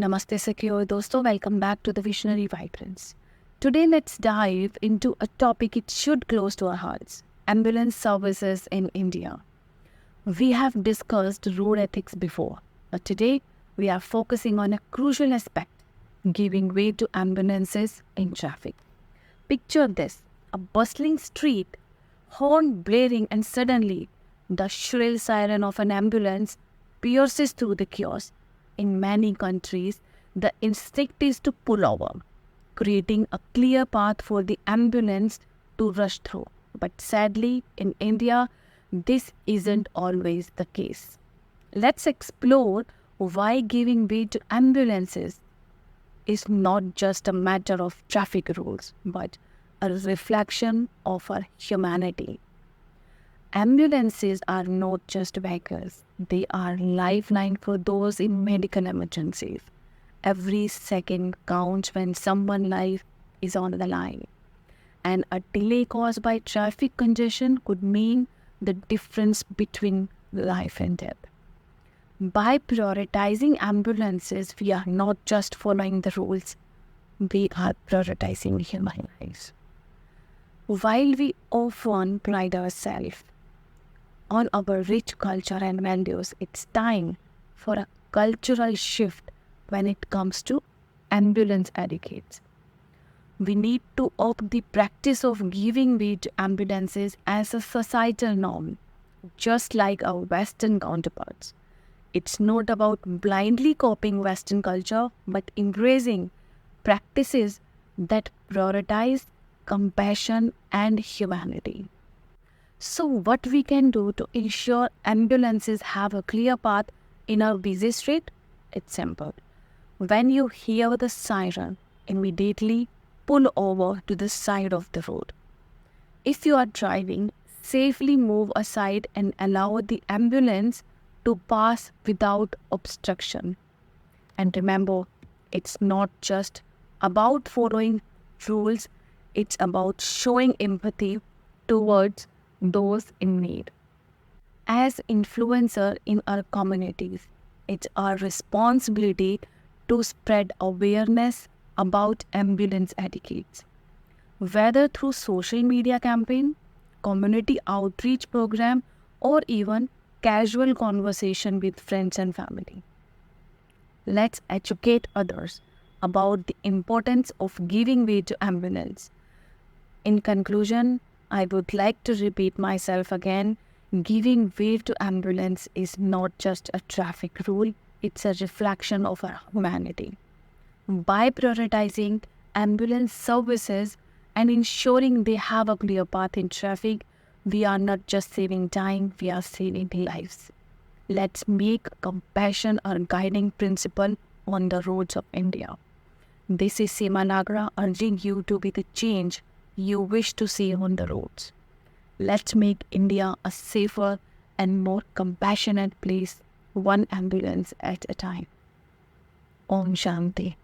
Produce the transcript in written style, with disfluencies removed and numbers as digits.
Namaste secure dosto, welcome back to the Visionary Vibrance. Today let's dive into a topic it should close to our hearts, ambulance services in India. We have discussed road ethics before, but today we are focusing on a crucial aspect, giving way to ambulances in traffic. Picture this, a bustling street, horn blaring, and suddenly the shrill siren of an ambulance pierces through the chaos. In many countries, the instinct is to pull over, creating a clear path for the ambulance to rush through. But sadly, in India, this isn't always the case. Let's explore why giving way to ambulances is not just a matter of traffic rules, but a reflection of our humanity. Ambulances are not just vehicles, they are lifeline for those in medical emergencies. Every second counts when someone's life is on the line. And a delay caused by traffic congestion could mean the difference between life and death. By prioritizing ambulances, we are not just following the rules, we are prioritizing human lives. While we often pride ourselves on our rich culture and values, it's time for a cultural shift when it comes to ambulance etiquette. We need to opt the practice of giving way to ambulances as a societal norm, just like our Western counterparts. It's not about blindly copying Western culture, but embracing practices that prioritize compassion and humanity. So, what we can do to ensure ambulances have a clear path in our busy street? It's simple. When you hear the siren, immediately pull over to the side of the road. If you are driving, safely move aside and allow the ambulance to pass without obstruction. And remember, it's not just about following rules, it's about showing empathy towards those in need. As influencers in our communities, it's our responsibility to spread awareness about ambulance etiquette, whether through social media campaign, community outreach program, or even casual conversation with friends and family. Let's educate others about the importance of giving way to ambulance. In conclusion, I would like to repeat myself again. Giving way to ambulance is not just a traffic rule, it's a reflection of our humanity. By prioritizing ambulance services and ensuring they have a clear path in traffic, we are not just saving time, we are saving lives. Let's make compassion our guiding principle on the roads of India. This is Seema Nagra urging you to be the change you wish to see on the roads. Let's make India a safer and more compassionate place, one ambulance at a time. Om Shanti.